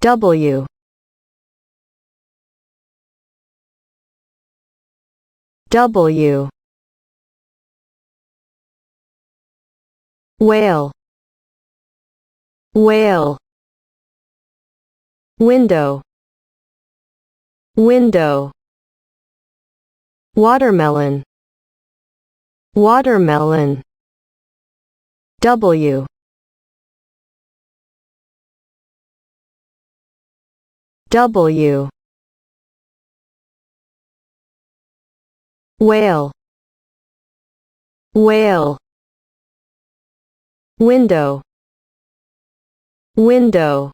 W W whale whale window window watermelon watermelon W W whale whale window window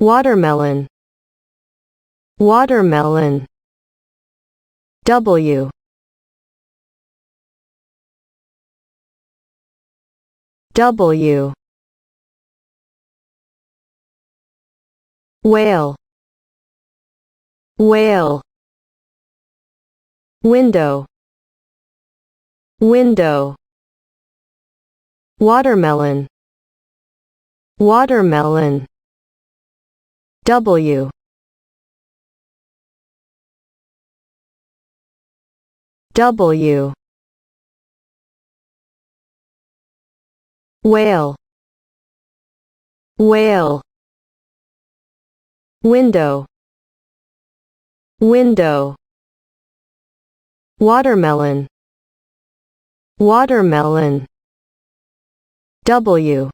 watermelon watermelon W W whale whale window window watermelon watermelon W W whale whale window window watermelon watermelon W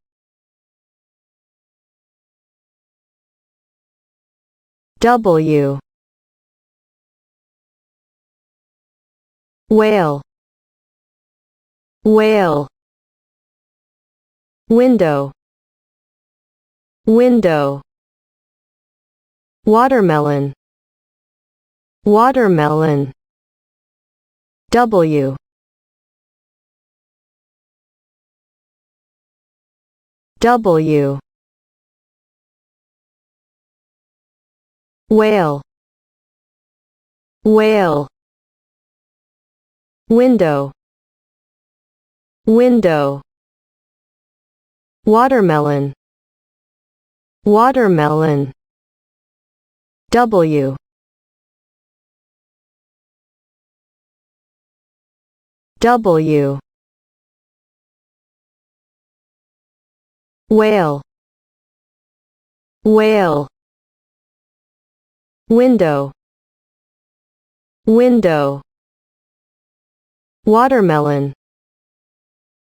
W whale whale window window watermelon watermelon W W whale whale window window watermelon watermelon W W whale whale window window watermelon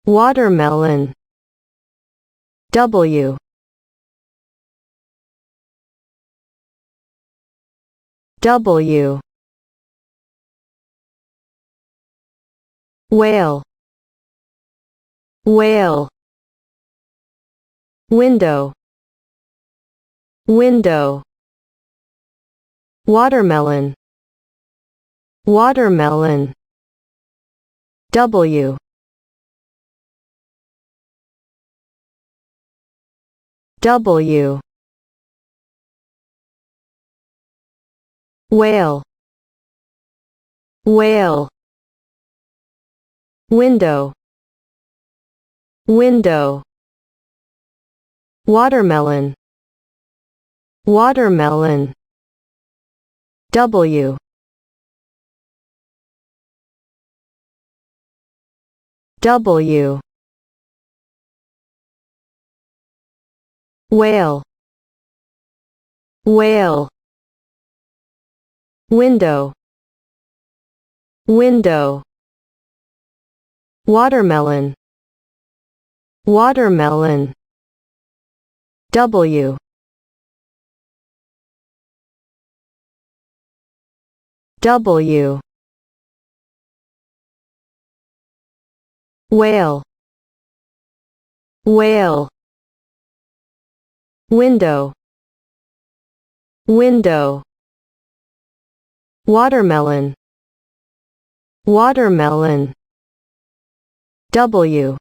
watermelon W W whale whale window window watermelon watermelon W W whale whale window window watermelon watermelon W W whale whale window window watermelon watermelon W W whale whale window window watermelon watermelon W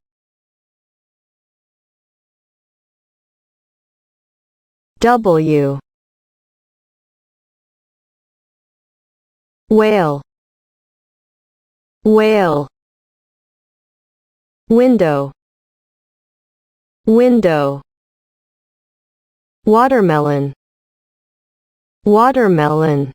W whale whale window window watermelon, watermelon,